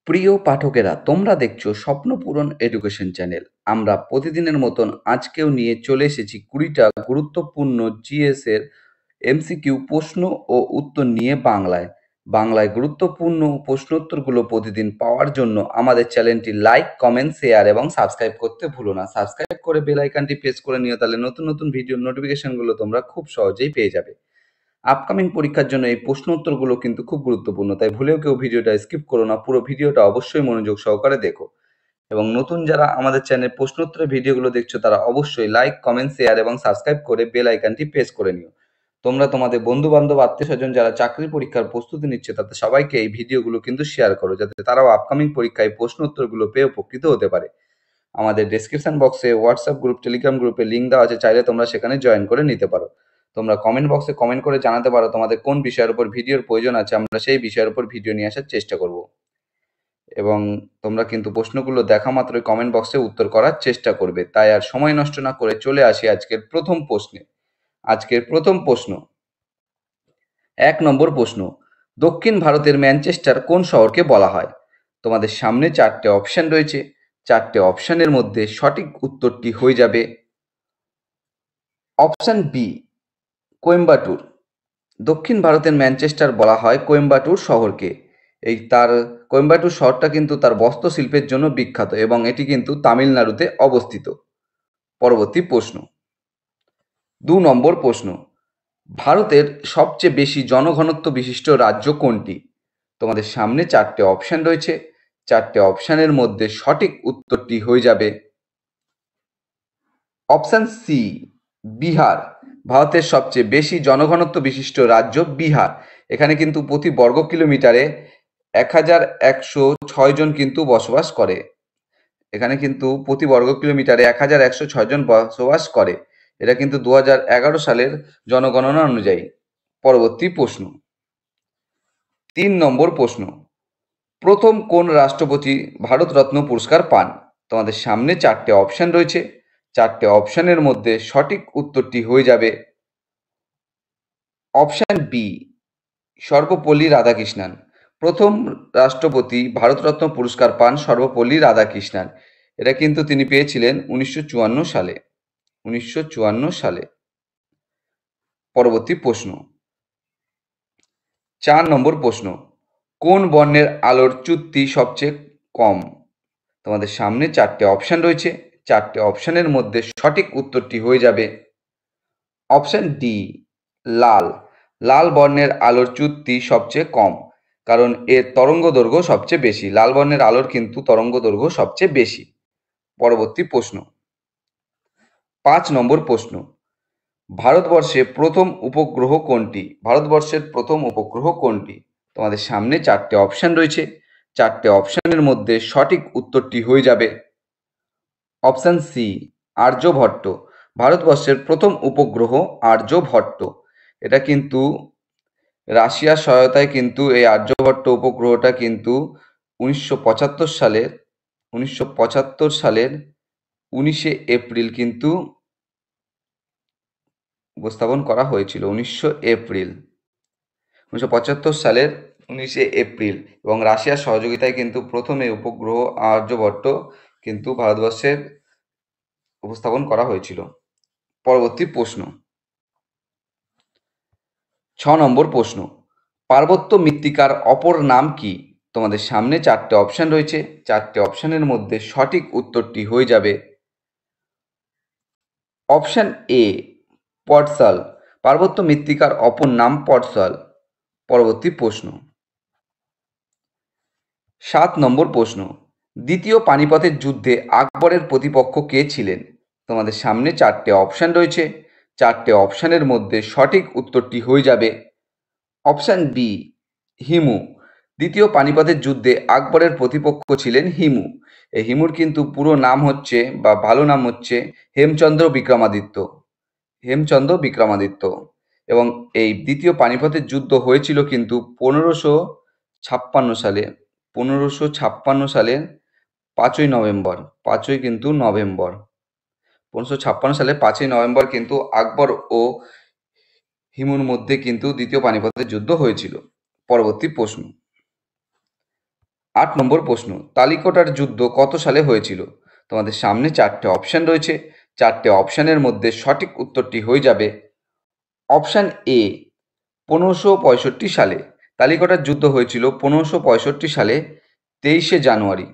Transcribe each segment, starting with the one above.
প্রিয় পাঠকেরা, তোমরা দেখছো স্বপ্নপূরণ এডুকেশন চ্যানেল। আমরা প্রতিদিনের মতন আজকেও নিয়ে চলে এসেছি 20টা গুরুত্বপূর্ণ জিএস এর এমসিকিউ প্রশ্ন ও উত্তর নিয়ে বাংলায়। বাংলায় গুরুত্বপূর্ণ প্রশ্নোত্তরগুলো প্রতিদিন পাওয়ার জন্য আমাদের চ্যানেলটি লাইক, কমেন্ট, শেয়ার এবং সাবস্ক্রাইব করতে ভুলো না। সাবস্ক্রাইব করে বেল আইকনটি প্রেস করে নিও, তাহলে নতুন নতুন ভিডিওর নোটিফিকেশনগুলো তোমরা খুব সহজেই পেয়ে যাবে। আপকামিং পরীক্ষার জন্য এই প্রশ্ন উত্তরগুলো কিন্তু খুব গুরুত্বপূর্ণ, তাই ভুলেও কেউ ভিডিওটা স্কিপ করো না, পুরো ভিডিওটা অবশ্যই মনোযোগ সহকারে দেখো। এবং নতুন যারা আমাদের চ্যানেল প্রশ্ন উত্তরের ভিডিওগুলো দেখছো তারা অবশ্যই লাইক, কমেন্ট, শেয়ার এবং সাবস্ক্রাইব করে বেল আইকনটি প্রেস করে নিও। তোমরা তোমাদের বন্ধু বান্ধব, আত্মীয় স্বজন যারা চাকরির পরীক্ষার প্রস্তুতি নিচ্ছে তাদের সবাইকে এই ভিডিওগুলো কিন্তু শেয়ার করো, যাতে তারাও আপকামিং পরীক্ষায় প্রশ্ন উত্তরগুলো পেয়ে উপকৃত হতে পারে। আমাদের ডেসক্রিপশন বক্সে হোয়াটসঅ্যাপ গ্রুপ, টেলিগ্রাম গ্রুপে লিঙ্ক দেওয়া আছে, চাইলে তোমরা সেখানে জয়েন করে নিতে পারো। তোমরা কমেন্ট বক্সে কমেন্ট করে জানাতে পারো তোমাদের কোন বিষয়ের উপর ভিডিওর প্রয়োজন আছে, আমরা সেই বিষয়ের উপর ভিডিও নিয়ে আসার চেষ্টা করব। এবং তোমরা কিন্তু প্রশ্নগুলো দেখা মাত্রই কমেন্ট বক্সে উত্তর করার চেষ্টা করবে। তাই আর সময় নষ্ট না করে চলে আসি আজকের প্রথম প্রশ্নে। আজকের প্রথম প্রশ্ন, 1 নম্বর প্রশ্ন, দক্ষিণ ভারতের ম্যানচেস্টার কোন শহরকে বলা হয়? তোমাদের সামনে 4টে অপশন রয়েছে। 4টে অপশনের মধ্যে সঠিক উত্তরটি হয়ে যাবে অপশন বি, কোয়েম্বাটুর। দক্ষিণ ভারতের ম্যানচেস্টার বলা হয় কোয়েম্বাটুর শহরকে। তার কোয়েম্বাটুর শহরটা কিন্তু তার বস্ত্র শিল্পের জন্য বিখ্যাত এবং এটি কিন্তু তামিলনাড়ুতে অবস্থিত। পরবর্তী প্রশ্ন, 2 নম্বর প্রশ্ন, ভারতের সবচেয়ে বেশি জনঘনত্ব বিশিষ্ট রাজ্য কোনটি? তোমাদের সামনে 4টে অপশন রয়েছে। 4টে অপশনের মধ্যে সঠিক উত্তরটি হয়ে যাবে অপশন সি, বিহার। ভারতের সবচেয়ে বেশি জনঘনত্ব বিশিষ্ট রাজ্য বিহার। এখানে কিন্তু প্রতি বর্গ কিলোমিটারে 1106 জন কিন্তু বসবাস করে। এখানে কিন্তু প্রতি বর্গ কিলোমিটারে 1106 জন বসবাস করে। এটা কিন্তু 2011 সালের জনগণনা অনুযায়ী। পরবর্তী প্রশ্ন, 3 নম্বর প্রশ্ন, প্রথম কোন রাষ্ট্রপতি ভারতরত্ন পুরস্কার পান? তোমাদের সামনে 4টে অপশন রয়েছে। 4টে অপশনের মধ্যে সঠিক উত্তরটি হয়ে যাবে অপশন বি, সর্বপল্লী রাধাকৃষ্ণান। প্রথম রাষ্ট্রপতি ভারতরত্ন পুরস্কার পান সর্বপল্লী রাধাকৃষ্ণান। এটা কিন্তু তিনি পেয়েছিলেন 1954 সালে। 1954 সালে। পরবর্তী প্রশ্ন, 4 নম্বর প্রশ্ন, কোন বর্ণের আলোর চ্যুতি সবচেয়ে কম? তোমাদের সামনে 4টে অপশন রয়েছে। 4টে অপশনের মধ্যে সঠিক উত্তরটি হয়ে যাবে অপশন ডি, লাল। লাল বর্ণের আলোর চ্যুতি সবচেয়ে কম, কারণ এর তরঙ্গ দৈর্ঘ্য সবচেয়ে বেশি। লাল বর্ণের আলোর কিন্তু তরঙ্গ দৈর্ঘ্য সবচেয়ে বেশি। পরবর্তী প্রশ্ন, 5 নম্বর প্রশ্ন, ভারতবর্ষে প্রথম উপগ্রহ কোনটি? ভারতবর্ষের প্রথম উপগ্রহ কোনটি? তোমাদের সামনে 4টে অপশন রয়েছে। 4টে অপশনের মধ্যে সঠিক উত্তরটি হয়ে যাবে অপশন সি, আর্যভট্ট। ভারতবর্ষের প্রথম উপগ্রহ আর্যভট্ট। এটা কিন্তু রাশিয়ার সহায়তায় কিন্তু এই আর্যভট্ট উপগ্রহটা কিন্তু 1975 সালের 19শে এপ্রিল কিন্তু উপস্থাপন করা হয়েছিল। 1975 সালের 19শে এপ্রিল, এবং রাশিয়ার সহযোগিতায় কিন্তু প্রথম এই উপগ্রহ আর্যভট্ট কিন্তু ভারতবর্ষের উপস্থাপন করা হয়েছিল। পরবর্তী প্রশ্ন, 6 নম্বর প্রশ্ন, পার্বত্য মৃত্তিকার অপর নাম কি? তোমাদের সামনে 4টে অপশন রয়েছে। 4টে অপশনের মধ্যে সঠিক উত্তরটি হয়ে যাবে অপশন এ, পটসাল। পার্বত্য মৃত্তিকার অপর নাম পটসাল। পরবর্তী প্রশ্ন, 7 নম্বর প্রশ্ন, দ্বিতীয় পানিপথের যুদ্ধে আকবরের প্রতিপক্ষ কে ছিলেন? তোমাদের সামনে 4টে অপশন রয়েছে। 4টে অপশনের মধ্যে সঠিক উত্তরটি হয়ে যাবে অপশন বি, হিমু। দ্বিতীয় পানিপথের যুদ্ধে আকবরের প্রতিপক্ষ ছিলেন হিমু। এই হিমুর কিন্তু পুরো নাম হচ্ছে বা ভালো নাম হচ্ছে হেমচন্দ্র বিক্রমাদিত্য। হেমচন্দ্র বিক্রমাদিত্য। এবং এই দ্বিতীয় পানিপথের যুদ্ধ হয়েছিল কিন্তু 1556 সালে। 1556 সালের 5ই নভেম্বর। 5ই কিন্তু নভেম্বর। 1556 সালে 5ই নভেম্বর কিন্তু আকবর ও হিমুর মধ্যে কিন্তু দ্বিতীয় পানিপথের যুদ্ধ হয়েছিল। পরবর্তী প্রশ্ন, 8 নম্বর প্রশ্ন, তালিকোটার যুদ্ধ কত সালে হয়েছিল? তোমাদের সামনে 4টে অপশন রয়েছে। 4টে অপশনের মধ্যে সঠিক উত্তরটি হয়ে যাবে অপশন এ 1565 সালে। তালিকোটার যুদ্ধ হয়েছিল 1565 সালে 23শে জানুয়ারি।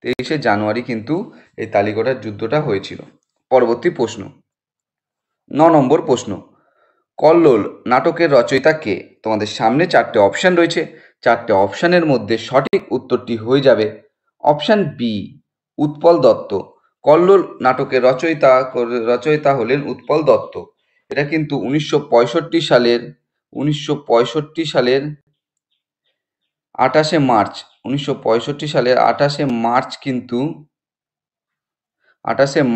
23শে জানুয়ারি কিন্তু এই তালিকোটার যুদ্ধটা হয়েছিল। পরবর্তী প্রশ্ন, 9 নম্বর প্রশ্ন, কল্লোল নাটকের রচয়িতা কে? তোমাদের সামনে 4টে অপশন রয়েছে। 4টে অপশনের মধ্যে সঠিক উত্তরটি হয়ে যাবে অপশন বি উৎপল দত্ত। কল্লোল নাটকের রচয়িতা হলেন উৎপল দত্ত। এটা কিন্তু 1965 সালের 28শে মার্চ 1965 সালের 28শে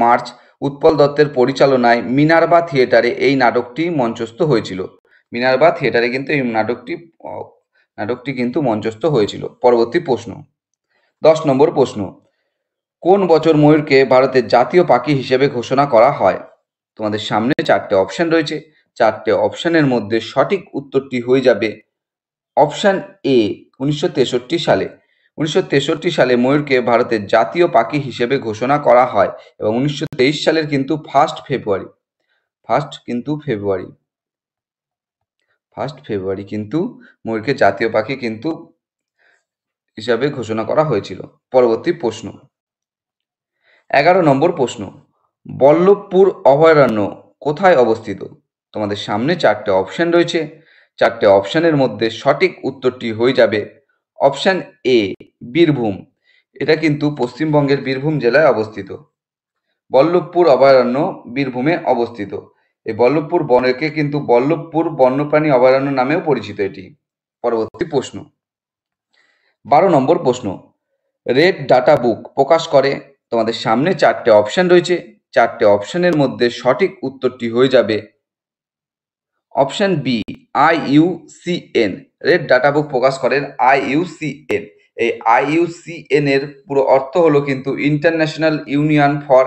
মার্চ উৎপল দত্তের পরিচালনায় মিনার্ভা থিয়েটারে এই নাটকটি মঞ্চস্থ হয়েছিল। মিনার্ভা থিয়েটারে কিন্তু এই নাটকটি কিন্তু মঞ্চস্থ হয়েছিল। পরবর্তী প্রশ্ন, 10 নম্বর প্রশ্ন, কোন বছর ময়ূরকে ভারতের জাতীয় পাখি হিসেবে ঘোষণা করা হয়? তোমাদের সামনে 4টে অপশন রয়েছে। 4টে অপশনের মধ্যে সঠিক উত্তরটি হয়ে যাবে অপশন এ 1963 সালে। 1963 সালে ময়ূরকে ভারতের জাতীয় পাখি হিসেবে ঘোষণা করা হয় এবং 1923 সালের কিন্তু ফার্স্ট ফেব্রুয়ারি কিন্তু ময়ূরকে জাতীয় পাখি কিন্তু হিসাবে ঘোষণা করা হয়েছিল। পরবর্তী প্রশ্ন, 11 নম্বর প্রশ্ন, বল্লভপুর অভয়ারণ্য কোথায় অবস্থিত? তোমাদের সামনে 4টে অপশন রয়েছে। 4টে অপশনের মধ্যে সঠিক উত্তরটি হয়ে যাবে অপশন এ বীরভূম। এটা কিন্তু পশ্চিমবঙ্গের বীরভূম জেলায় অবস্থিত। বল্লভপুর অভয়ারণ্য বীরভূমে অবস্থিত। এই বল্লভপুর বনকে কিন্তু বল্লভপুর বন্যপ্রাণী অভয়ারণ্য নামেও পরিচিত এটি। পরবর্তী প্রশ্ন, 12 নম্বর প্রশ্ন, রেড ডাটা বুক প্রকাশ করে? তোমাদের সামনে 4টে অপশন রয়েছে। 4টে অপশনের মধ্যে সঠিক উত্তরটি হয়ে যাবে option B IUCN। Red data book প্রকাশ করেন IUCN। এই IUCN এর পুরো অর্থ হলো কিন্তু international union for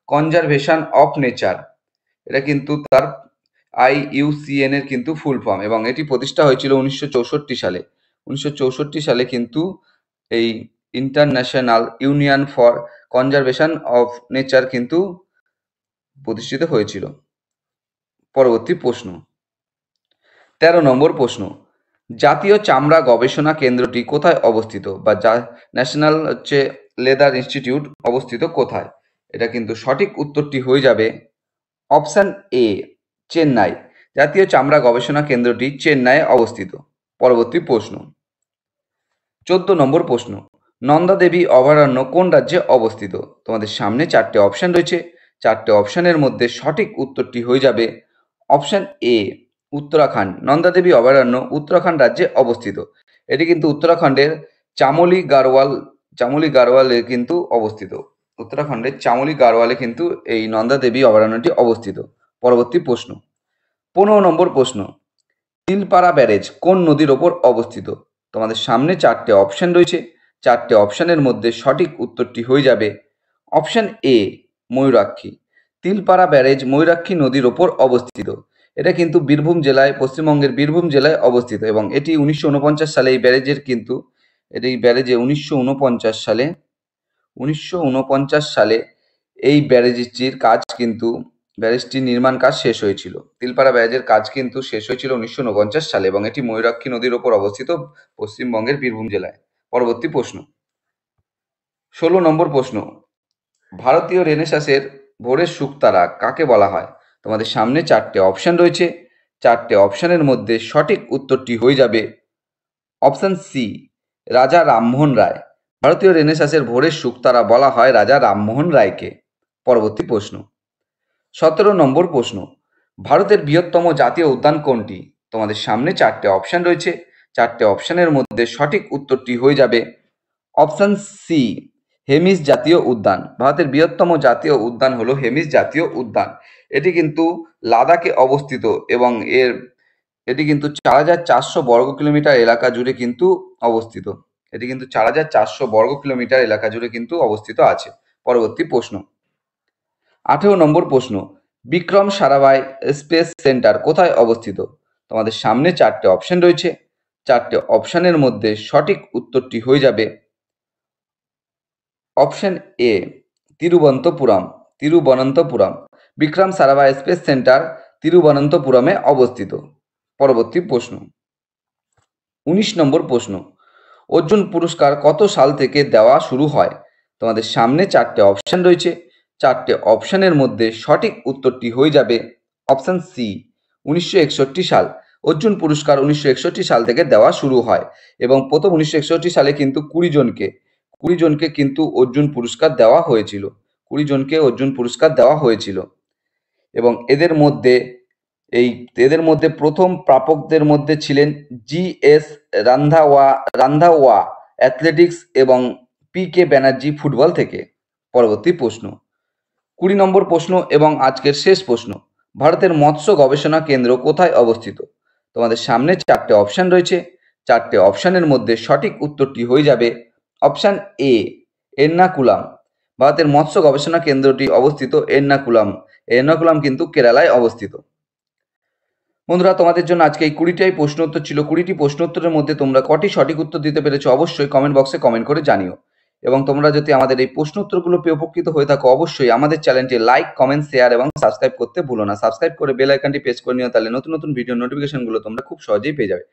conservation of nature. এটা কিন্তু তার IUCN এর কিন্তু ফুল ফর্ম এবং এটি প্রতিষ্ঠা হয়েছিল 1964 সালে। 1964 সালে কিন্তু এই international union for conservation of nature কিন্তু প্রতিষ্ঠিত হয়েছিল। পরবর্তী প্রশ্ন, 13 নম্বর প্রশ্ন, জাতীয় চামড়া গবেষণা কেন্দ্রটি কোথায় অবস্থিত? বা ন্যাশনাল লেদার ইনস্টিটিউট অবস্থিত কোথায়? এটা কিন্তু সঠিক উত্তরটি হয়ে যাবে অপশন এ চেন্নাই। জাতীয় চামড়া গবেষণা কেন্দ্রটি চেন্নাইয়ে অবস্থিত। পরবর্তী প্রশ্ন, 14 নম্বর প্রশ্ন, নন্দা দেবী অভয়ারণ্য কোন রাজ্যে অবস্থিত? তোমাদের সামনে 4টে অপশন রয়েছে। 4টে অপশনের মধ্যে সঠিক উত্তরটি হয়ে যাবে অপশন এ উত্তরাখণ্ড। নন্দা দেবী অভয়ারণ্য উত্তরাখণ্ড রাজ্যে অবস্থিত। এটি কিন্তু উত্তরাখণ্ডের চামোলি গাড়োয়ালে কিন্তু অবস্থিত। উত্তরাখণ্ডের চামোলি গাড়োয়ালে কিন্তু এই নন্দা দেবী অভয়ারণ্যটি অবস্থিত। পরবর্তী প্রশ্ন, 15 নম্বর প্রশ্ন, তিলপাড়া ব্যারেজ কোন নদীর ওপর অবস্থিত? তোমাদের সামনে 4টে অপশন রয়েছে। 4টে অপশনের মধ্যে সঠিক উত্তরটি হয়ে যাবে অপশন এ ময়ূরাক্ষী। তিলপাড়া ব্যারেজ ময়ূরাক্ষী নদীর ওপর অবস্থিত। এটা কিন্তু বীরভূম জেলায়, পশ্চিমবঙ্গের বীরভূম জেলায় অবস্থিত এবং এটি 1949 সালে এই ব্যারেজের কিন্তু এই ব্যারেজে 1949 সালে এই ব্যারেজটির নির্মাণ কাজ শেষ হয়েছিল। তিলপাড়া ব্যারেজের কাজ কিন্তু শেষ হয়েছিল 1949 সালে এবং এটি ময়ূরাক্ষী নদীর ওপর অবস্থিত পশ্চিমবঙ্গের বীরভূম জেলায়। পরবর্তী প্রশ্ন, 16 নম্বর প্রশ্ন, ভারতীয় রেনেসাঁসের ভোরের শুকতারা কাকে বলা হয়? তোমাদের সামনে 4টে অপশন রয়েছে। 4টে অপশনের মধ্যে সঠিক উত্তরটি হয়ে যাবে অপশন সি রাজা রামমোহন রায়। ভারতীয় রেনেসাঁসের ভোরের শুকতারা বলা হয় রাজা রামমোহন রায়কে। পরবর্তী প্রশ্ন, 17 নম্বর প্রশ্ন, ভারতের বৃহত্তম জাতীয় উদ্যান কোনটি? তোমাদের সামনে 4টে অপশন রয়েছে। 4টে অপশনের মধ্যে সঠিক উত্তরটি হয়ে যাবে অপশন সি হেমিস জাতীয় উদ্যান। ভারতের বৃহত্তম জাতীয় উদ্যান হলো হেমিস জাতীয় উদ্যান। এটি কিন্তু লাদাখে অবস্থিত এবং এটি কিন্তু 4400 বর্গ কিলোমিটার এলাকা জুড়ে কিন্তু অবস্থিত। এটি কিন্তু 4400 বর্গ কিলোমিটার এলাকা জুড়ে কিন্তু অবস্থিত আছে। পরবর্তী প্রশ্ন, 18 নম্বর প্রশ্ন, বিক্রম সারাভাই স্পেস সেন্টার কোথায় অবস্থিত? তোমাদের সামনে 4টে অপশন রয়েছে। 4টে অপশনের মধ্যে সঠিক উত্তরটি হয়ে যাবে option A, Thiruvananthapuram. Vikram Sarabhai space centre তিরুবনন্তপুরমে অবস্থিত। পরবর্তী প্রশ্ন, 19 নম্বর প্রশ্ন, অর্জুন পুরস্কার কত সাল থেকে দেওয়া শুরু হয়? তোমাদের সামনে 4টে অপশন রয়েছে। 4টে অপশনের মধ্যে সঠিক উত্তরটি হয়ে যাবে অপশন সি, 1961 সাল। অর্জুন পুরস্কার 1961 সাল থেকে দেওয়া শুরু হয় এবং প্রথম 1961 সালে কিন্তু 20 জনকে কিন্তু অর্জুন পুরস্কার দেওয়া হয়েছিল। 20 জনকে অর্জুন পুরস্কার দেওয়া হয়েছিল এবং এদের মধ্যে প্রথম প্রাপকদের মধ্যে ছিলেন জি.এস. রান্ধাওয়া অ্যাথলেটিক্স এবং পি.কে. ব্যানার্জি ফুটবল থেকে। পরবর্তী প্রশ্ন, 20 নম্বর প্রশ্ন এবং আজকের শেষ প্রশ্ন, ভারতের মৎস্য গবেষণা কেন্দ্র কোথায় অবস্থিত? তোমাদের সামনে 4টে অপশন রয়েছে। 4টে অপশনের মধ্যে সঠিক উত্তরটি হয়ে যাবে অপশন এ, এর্নাকুলাম। ভারতের মৎস্য গবেষণা কেন্দ্রটি অবস্থিত এর্নাকুলাম কিন্তু কেরালায় অবস্থিত। বন্ধুরা, তোমাদের জন্য আজকে এই 20টাই প্রশ্ন উত্তর ছিল। 20টি প্রশ্ন উত্তরের মধ্যে তোমরা কটি সঠিক উত্তর দিতে পেরেছো অবশ্যই কমেন্ট বক্সে কমেন্ট করে জানিও। এবং তোমরা যদি আমাদের এই প্রশ্ন উত্তরগুলো পেয়ে উপকৃত হয়ে থাকো অবশ্যই আমাদের চ্যানেলটি লাইক, কমেন্ট, শেয়ার এবং সাবস্ক্রাইব করতে ভুলো না। সাবস্ক্রাইব করে বেল আইকনটি প্রেস করে নিও, তাহলে নতুন নতুন ভিডিও নোটিফিকেশনগুলো তোমরা খুব সহজেই পেয়ে যাবে।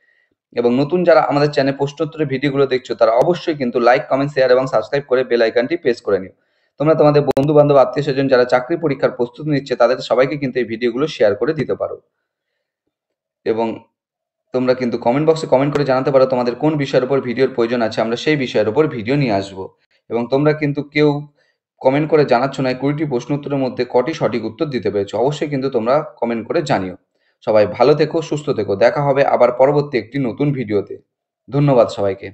এবং নতুন যারা আমাদের চ্যানেলে প্রশ্ন উত্তরের ভিডিওগুলো দেখছো তারা অবশ্যই কিন্তু লাইক, কমেন্ট, শেয়ার এবং সাবস্ক্রাইব করে বেল আইকনটি প্রেস করে নিও। তোমরা তোমাদের বন্ধু বান্ধব, আত্মীয় স্বজন যারা চাকরি পরীক্ষার প্রস্তুতি নিচ্ছে তাদের সবাইকে কিন্তু এই ভিডিওগুলো শেয়ার করে দিতে পারো। এবং তোমরা কিন্তু কমেন্ট বক্সে কমেন্ট করে জানাতে পারো তোমাদের কোন বিষয়ের উপর ভিডিওর প্রয়োজন আছে, আমরা সেই বিষয়ের উপর ভিডিও নিয়ে আসবো। এবং তোমরা কিন্তু কেউ কমেন্ট করে জানাচ্ছ না 20টি প্রশ্ন উত্তরের মধ্যে কটি সঠিক উত্তর দিতে পেরেছো। অবশ্যই কিন্তু তোমরা কমেন্ট করে জানিও। সবাই ভালো থেকো, সুস্থ থেকো। দেখা হবে আবার পরবর্তী একটি নতুন ভিডিওতে। ধন্যবাদ সবাইকে।